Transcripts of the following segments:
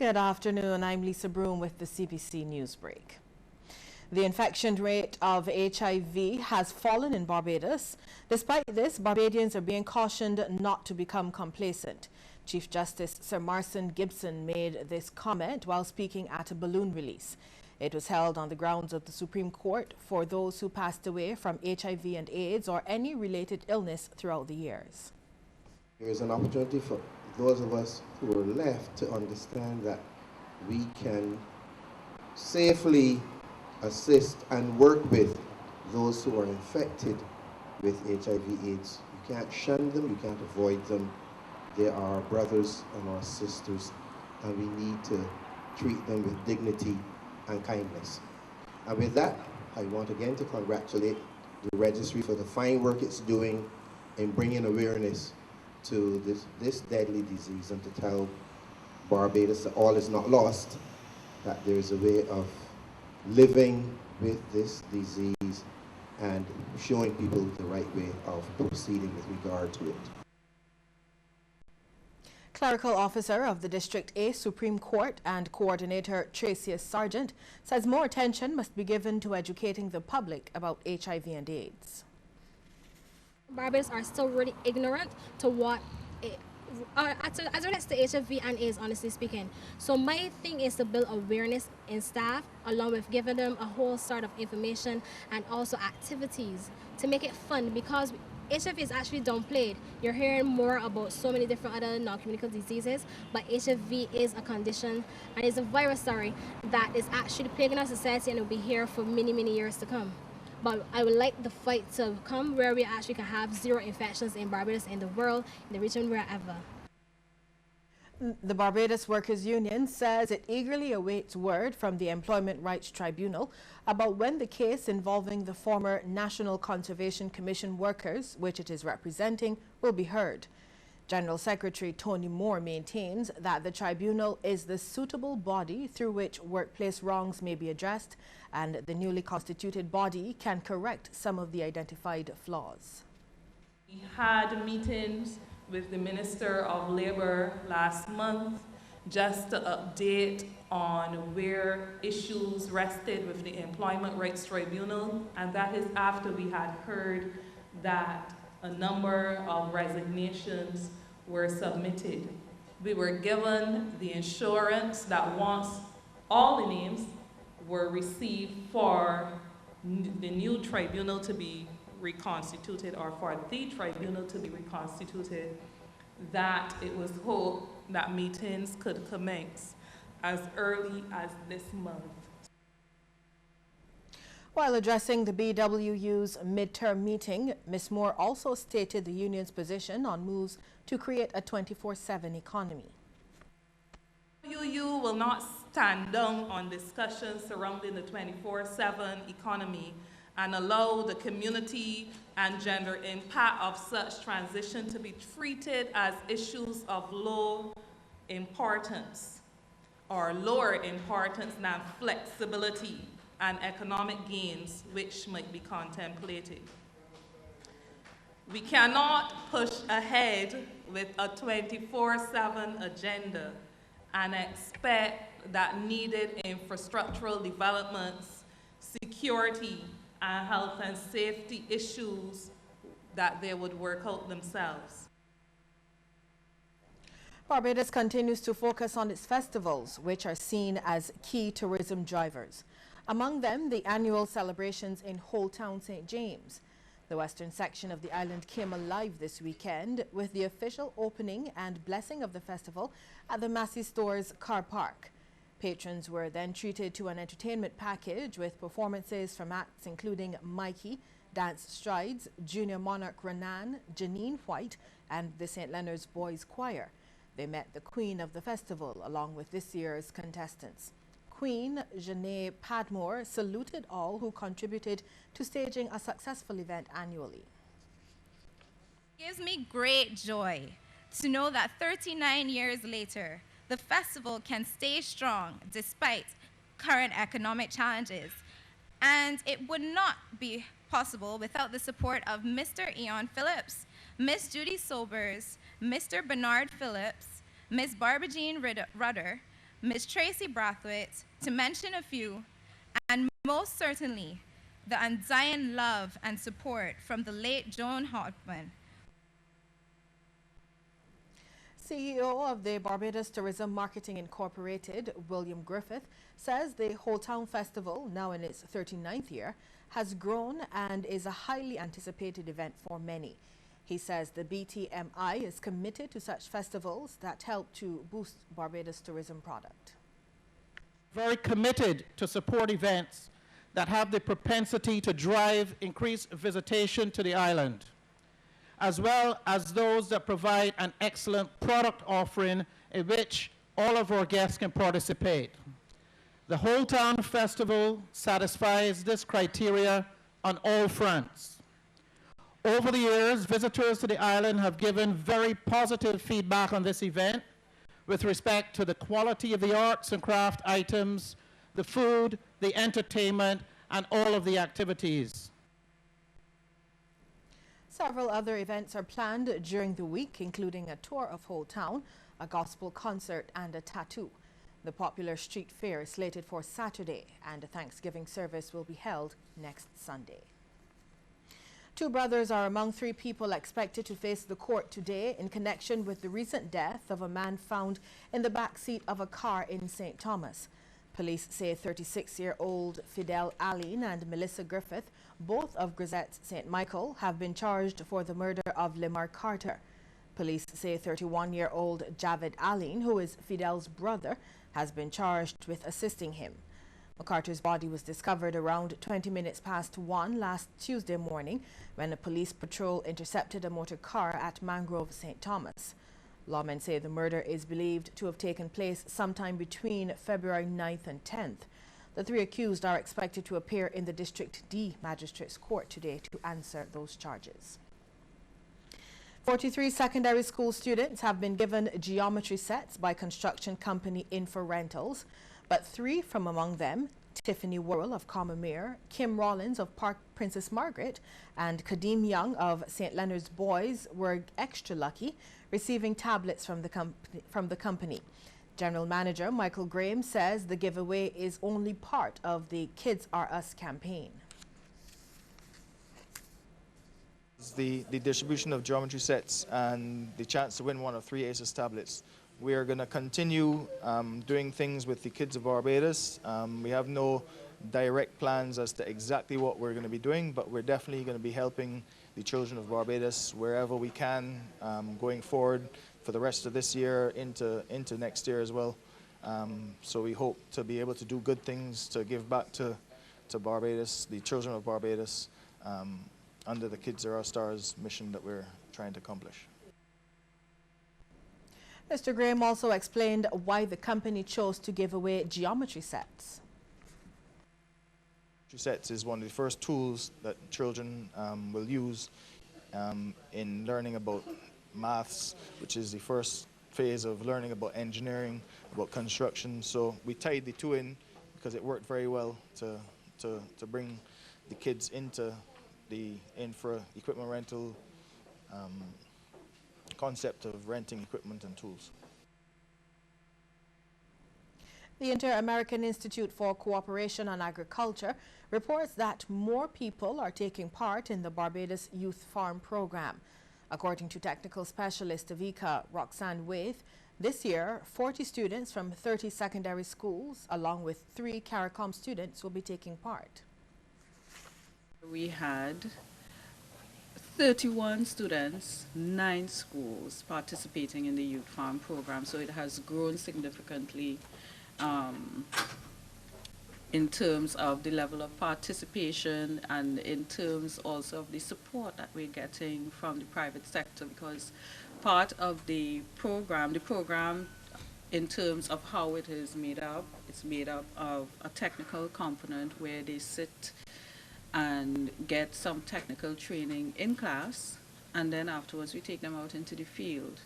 Good afternoon. I'm Lisa Broom with the CBC News Break. The infection rate of HIV has fallen in Barbados. Despite this, Barbadians are being cautioned not to become complacent. Chief Justice Sir Marson Gibson made this comment while speaking at a balloon release. It was held on the grounds of the Supreme Court for those who passed away from HIV and AIDS or any related illness throughout the years. There is an opportunity for those of us who are left to understand that we can safely assist and work with those who are infected with HIV/AIDS. You can't shun them, you can't avoid them. They are our brothers and our sisters, and we need to treat them with dignity and kindness. And with that, I want again to congratulate the registry for the fine work it's doing in bringing awareness to this deadly disease, and to tell Barbados that all is not lost, that there is a way of living with this disease and showing people the right way of proceeding with regard to it. Clerical Officer of the District A Supreme Court and Coordinator Tracia Sargent says more attention must be given to educating the public about HIV and AIDS. Barbados are still really ignorant to what as it relates to HIV and AIDS, honestly speaking. So my thing is to build awareness in staff, along with giving them a whole sort of information and also activities to make it fun, because HIV is actually downplayed. You're hearing more about so many different other non-communicable diseases, but HIV is a condition and is a virus, that is actually plaguing our society and will be here for many, many years to come. But I would like the fight to come where we actually can have zero infections in Barbados, in the world, in the region, wherever. The Barbados Workers Union says it eagerly awaits word from the Employment Rights Tribunal about when the case involving the former National Conservation Commission workers, which it is representing, will be heard. General Secretary Tony Moore maintains that the tribunal is the suitable body through which workplace wrongs may be addressed, and the newly constituted body can correct some of the identified flaws. We had meetings with the Minister of Labour last month just to update on where issues rested with the Employment Rights Tribunal, and that is after we had heard that a number of resignations were submitted. We were given the assurance that once all the names were received for the new tribunal to be reconstituted, or for the tribunal to be reconstituted, that it was hoped that meetings could commence as early as this month. While addressing the BWU's midterm meeting, Ms. Moore also stated the union's position on moves to create a 24/7 economy. BWU will not stand down on discussions surrounding the 24/7 economy and allow the community and gender impact of such transition to be treated as issues of low importance or lower importance than flexibility and economic gains which might be contemplated. We cannot push ahead with a 24/7 agenda and expect that needed infrastructural developments, security, and health and safety issues that they would work out themselves. Barbados continues to focus on its festivals, which are seen as key tourism drivers. Among them, the annual celebrations in Old Town St. James. The western section of the island came alive this weekend with the official opening and blessing of the festival at the Massey Store's car park. Patrons were then treated to an entertainment package with performances from acts including Mikey, Dance Strides, Junior Monarch Renan, Janine White, and the St. Leonard's Boys Choir. They met the queen of the festival along with this year's contestants. Queen Janae Padmore saluted all who contributed to staging a successful event annually. It gives me great joy to know that 39 years later, the festival can stay strong despite current economic challenges. And it would not be possible without the support of Mr. Eon Phillips, Miss Judy Sobers, Mr. Bernard Phillips, Miss Barbara Jean Rudder, Ms. Tracy Brathwaite, to mention a few, and most certainly the undying love and support from the late Joan Hartman. CEO of the Barbados Tourism Marketing Incorporated, William Griffith, says the Whole Town Festival, now in its 39th year, has grown and is a highly anticipated event for many. He says the BTMI is committed to such festivals that help to boost Barbados tourism product. Very committed to support events that have the propensity to drive increased visitation to the island, as well as those that provide an excellent product offering in which all of our guests can participate. The Whole Town Festival satisfies this criteria on all fronts. Over the years, visitors to the island have given very positive feedback on this event with respect to the quality of the arts and craft items, the food, the entertainment, and all of the activities. Several other events are planned during the week, including a tour of Whole Town, a gospel concert, and a tattoo. The popular street fair is slated for Saturday, and a Thanksgiving service will be held next Sunday. Two brothers are among three people expected to face the court today in connection with the recent death of a man found in the back seat of a car in St. Thomas. Police say 36-year-old Fidel Allen and Melissa Griffith, both of Grisette St. Michael, have been charged for the murder of Lemar Carter. Police say 31-year-old Javed Allen, who is Fidel's brother, has been charged with assisting him. McCarter's body was discovered around 20 minutes past 1 last Tuesday morning when a police patrol intercepted a motor car at Mangrove St. Thomas. Lawmen say the murder is believed to have taken place sometime between February 9th and 10th. The three accused are expected to appear in the District D Magistrates Court today to answer those charges. 43 secondary school students have been given geometry sets by construction company Info Rentals, but three from among them, Tiffany Worrell of Commermere, Kim Rollins of Park Princess Margaret, and Kadeem Young of St. Leonard's Boys, were extra lucky, receiving tablets from the company. General Manager Michael Graham says the giveaway is only part of the Kids Are Us campaign. The distribution of geometry sets and the chance to win one of 3 ACES tablets. We are going to continue doing things with the Kids of Barbados. We have no direct plans as to exactly what we're going to be doing, but we're definitely going to be helping the children of Barbados wherever we can going forward for the rest of this year into next year as well. So we hope to be able to do good things to give back to Barbados, the children of Barbados, under the Kids Are Our Stars mission that we're trying to accomplish. Mr. Graham also explained why the company chose to give away geometry sets. Geometry sets is one of the first tools that children will use in learning about maths, which is the first phase of learning about engineering, about construction. So we tied the two in because it worked very well to bring the kids into the infra equipment rental concept of renting equipment and tools. The Inter-American Institute for Cooperation on Agriculture reports that more people are taking part in the Barbados Youth Farm Program. According to technical specialist of ICA, Roxanne Waith, this year 40 students from 30 secondary schools along with 3 CARICOM students will be taking part. We had 31 students, 9 schools participating in the Youth Farm Program, so it has grown significantly in terms of the level of participation and in terms also of the support that we're getting from the private sector, because part of the program in terms of how it is made up, it's made up of a technical component where they sit and get some technical training in class, and then afterwards we take them out into the field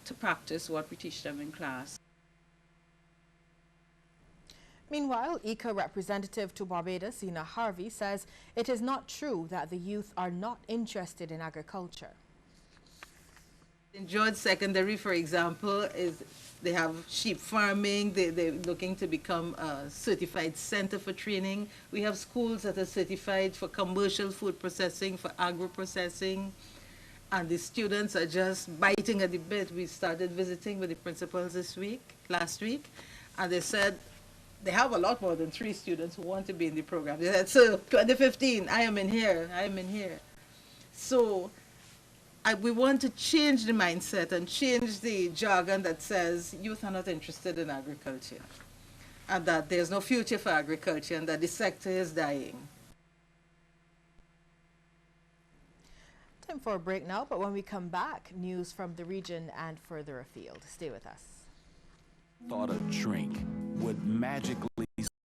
to practice what we teach them in class. Meanwhile, ICA representative to Barbados, Ina Harvey, says it is not true that the youth are not interested in agriculture. In George Secondary, for example, is They have sheep farming. They're looking to become a certified center for training. We have schools that are certified for commercial food processing, for agro-processing. And the students are just biting at the bit. We started visiting with the principals last week, and they said they have a lot more than 3 students who want to be in the program. They said, so 2015, I am in here. So we want to change the mindset and change the jargon that says youth are not interested in agriculture, and that there's no future for agriculture, and that the sector is dying. Time for a break now, but when we come back, news from the region and further afield. Stay with us. Thought a drink would magically